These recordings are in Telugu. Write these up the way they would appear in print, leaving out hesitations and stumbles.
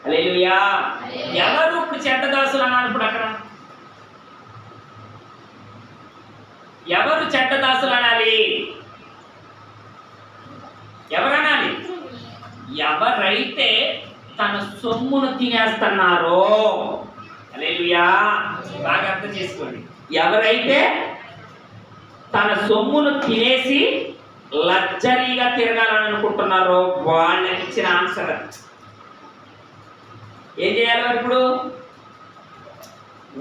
హల్లెలూయా. ఎవరు ఇప్పుడు చెడ్డ దాసులు అన్నారు? ఇప్పుడు అక్కడ ఎవరు చెడ్డ దాసులు అనాలి? ఎవరనాలి? ఎవరైతే తన సొమ్మును తినేస్తున్నారో. హల్లెలూయా. బాగా అర్థం చేసుకోండి. ఎవరైతే తన సొమ్మును తినేసి లగ్జరీగా తిరగాలని అనుకుంటున్నారో వాళ్ళకి ఇచ్చిన ఆన్సర్. ఏం చేయాలి ఇప్పుడు?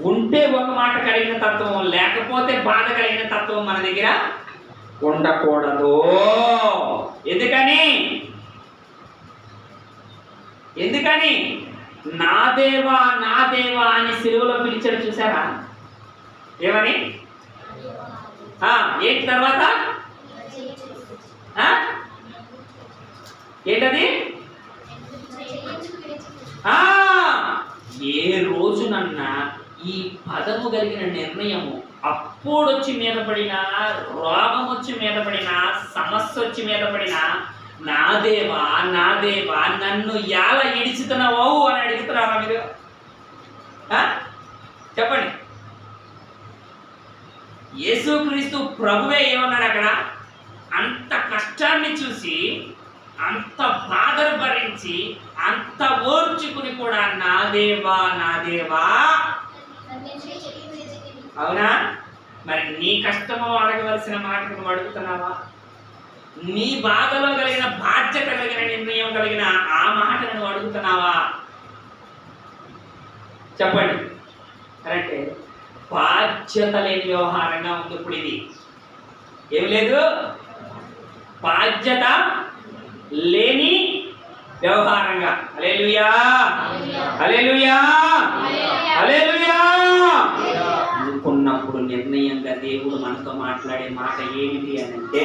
ఉంటే ఒక మాట కలిగిన తత్వం, లేకపోతే బాధ కలిగిన తత్వం మన దగ్గర ఉండకూడదు. ఎందుకని? నా దేవా నా దేవా అని సిలువలో పిలిచాడు, చూసారా? ఏమని? ఏంటి తర్వాత? ఏంటది? ఏ రోజునన్నా ఈ పదము కలిగిన నిర్ణయము అప్పుడొచ్చి మీద పడినా, రోగం వచ్చి మీద పడినా, సమస్య వచ్చి మీద పడినా, నా దేవా నా దేవా నన్ను ఎలా ఇడిచుతున్నావు అని అడుగుతున్నారా మీరు? చెప్పండి. యేసుక్రీస్తు ప్రభువే ఏమన్నాడు అక్కడ? అంత కష్టాన్ని చూసి, అంత బాధను భరించి, అంత ఓర్చుకుని కూడా నా దేవా నా దేవా. అవునా? మరి నీ కష్టమో అడగవలసిన మాటకు నువ్వు అడుగుతున్నావా? నీ బాధలో కలిగిన బాధ్యత కలిగిన నిర్ణయం కలిగిన ఆ మాట నువ్వు అడుగుతున్నావా? చెప్పండి. కరెక్టే. బాధ్యత లేని వ్యవహారంగా ఉంది ఇప్పుడు ఇది. ఏం లేదు? బాధ్యత లేని వ్యవహారంగా. హల్లెలూయా హల్లెలూయా హల్లెలూయా. అనుకున్నప్పుడు నిర్ణయంగా దేవుడు మనతో మాట్లాడే మాట ఏమిటి అని అంటే,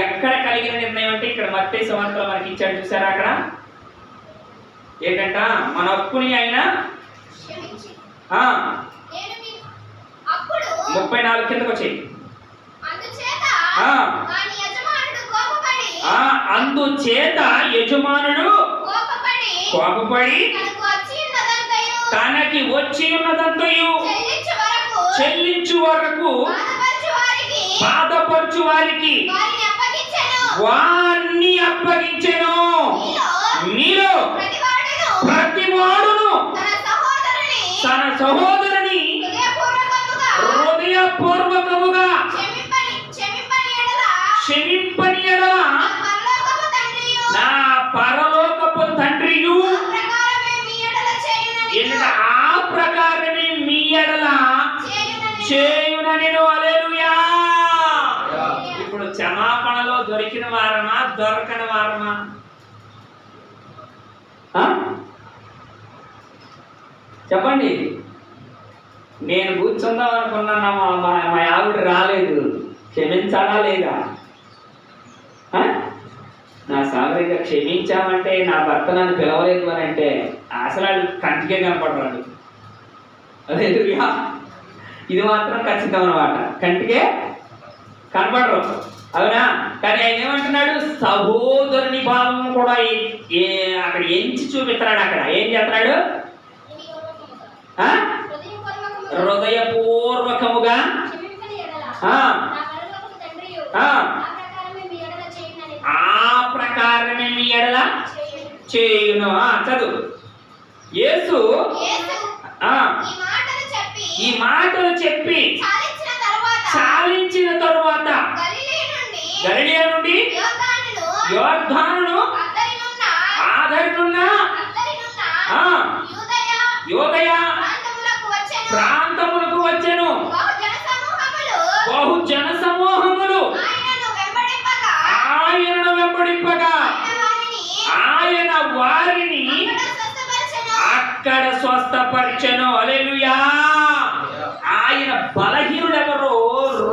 ఎక్కడ కలిగిన నిర్ణయం అంటే ఇక్కడ మత్తయి సువార్తలో మనకి ఇచ్చాడు, చూసారా? అక్కడ ఏంటంట? మన అప్పుని ఆయన 34 కిందకు వచ్చేయి. అందుచేత యజమానుడు కోపపడి తనకి వచ్చి ఉన్నదంతయు చెల్లించు వరకు బాధపరచు వారికి వారిని అప్పగించెను. మీలో ప్రతివాడును తన సహోదరుని హృదయపూర్వకముగా క్షమింపని యెడల నా పరలోకపు తండ్రియు ఆ ప్రకారమే మీ యెడల చేయుననెను. హల్లెలూయా. ఇప్పుడు క్షమాపణలో దొరికిన వారమా దొరకని వారమా? చెప్పండి. నేను కూర్చుందాం అనుకున్నా, మా ఆవిడ రాలేదు, క్షమించాలా లేదా? నా సాగరిగా క్షమించామంటే నా భర్త నన్ను పిలవలేదు అని అంటే అసలు వాళ్ళు కంటికే కనపడరాడు. అదే ఇది మాత్రం ఖచ్చితం అన్నమాట, కంటికే కనపడరు. అవునా? కానీ ఆయన ఏమంటున్నాడు? సహోదరుని భావం కూడా అక్కడ ఎంచి చూపిస్తున్నాడు. అక్కడ ఏం చేస్తున్నాడు? హృదయపూర్వకముగా ఆ ప్రకారమే మీ ఎడల చేయును. చదువు. యేసు ఈ మాటలు చెప్పి చాలించిన తరువాత గలిలయ నుండి యోర్దానును ఆదరినున్న యూదయ ప్రాంతములకు వచ్చెను. బహు జన సమూహములు ఆయనను వెంబడింపగా ఆయన వారిని అక్కడ స్వస్థపరిచెను. హల్లెలూయా. ఆయన బలహీనులెవరో,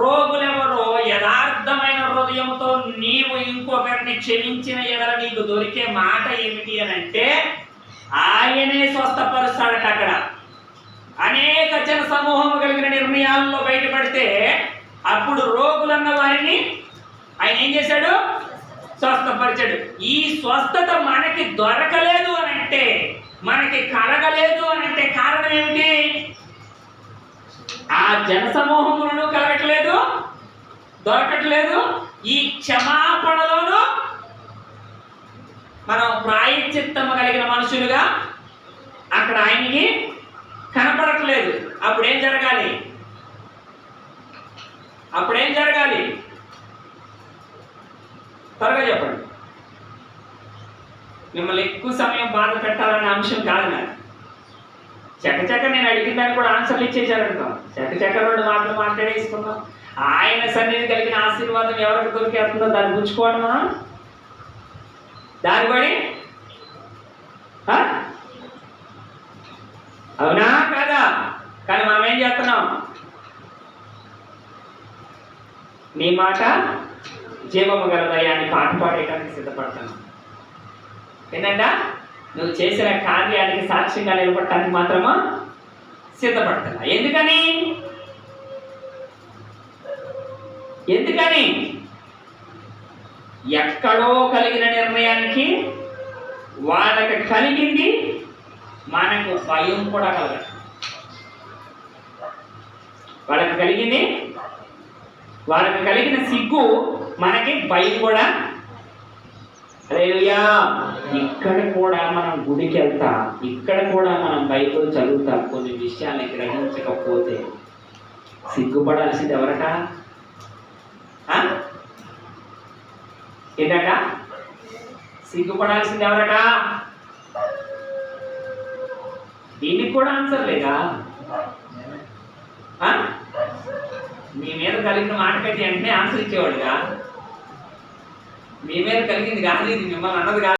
రోగులెవరో యథార్థమైన హృదయంతో నీవు ఇంకొకరిని క్షమించిన ఎడల నీకు దొరికే మాట ఏమిటి అని అంటే, ఆయనే స్వస్థపరుస్తాడట. అక్కడ అనేక జన సమూహం కలిగిన నిర్ణయాల్లో బయటపడితే అప్పుడు రోగులన్న వారిని ఆయన ఏం చేశాడు? స్వస్థపరిచాడు. ఈ స్వస్థత మనకి దొరకలేదు అని మనకి కలగలేదు అని అంటే కారణం ఏమిటి? ఆ జనసమూహములను కలగట్లేదు, దొరకట్లేదు. ఈ క్షమాపణలోను మనం ప్రాయశ్చిత్తము కలిగిన మనుషులుగా అక్కడ ఆయనకి కనపడట్లేదు. అప్పుడేం జరగాలి? త్వరగా చెప్పండి. మిమ్మల్ని ఎక్కువ సమయం బాధ పెట్టాలనే అంశం కాదు నాకు. చకచక నేను అడిగిన దాన్ని కూడా ఆన్సర్లు ఇచ్చేసారనుకో, చకచక 2 మాటలు మాట్లాడేసుకున్నాం. ఆయన సన్నిధి కలిగిన ఆశీర్వాదం ఎవరికి దొరికేస్తుందో దాన్ని పుచ్చుకోవడం మనం దాని పడి అవునా కాదా? కానీ మనం ఏం చేస్తున్నాం? నీ మాట జీవము గలదయ్యా అని పాట పాడేయడానికి సిద్ధపడతాను. ఏంటంటే నువ్వు చేసిన కార్యానికి సాక్ష్యంగా నిలబడటానికి మాత్రమా సిద్ధపడతా. ఎందుకని ఎక్కడో కలిగిన నిర్ణయానికి వాళ్ళకి కలిగింది మనకు భయం కూడా కలగదు. వాళ్ళకి కలిగిన సిగ్గు మనకి భయం కూడా. హల్లెలూయా. ఇక్కడ కూడా మనం గుడికి వెళ్తా, ఇక్కడ కూడా మనం బైబిల్ చదువుతా, కొన్ని విషయాన్ని గ్రహించకపోతే సిగ్గుపడాల్సింది ఎవరట? ఏంటట? సిగ్గుపడాల్సింది ఎవరట? దీనికి కూడా ఆన్సర్ లేదా? మీ మీద కలిగిన మాటకైతే వెంటనే ఆన్సర్ ఇచ్చేవాడుగా. మీ మీద కలిగింది కాదు, ఇది మిమ్మల్ని అన్నది కాదు.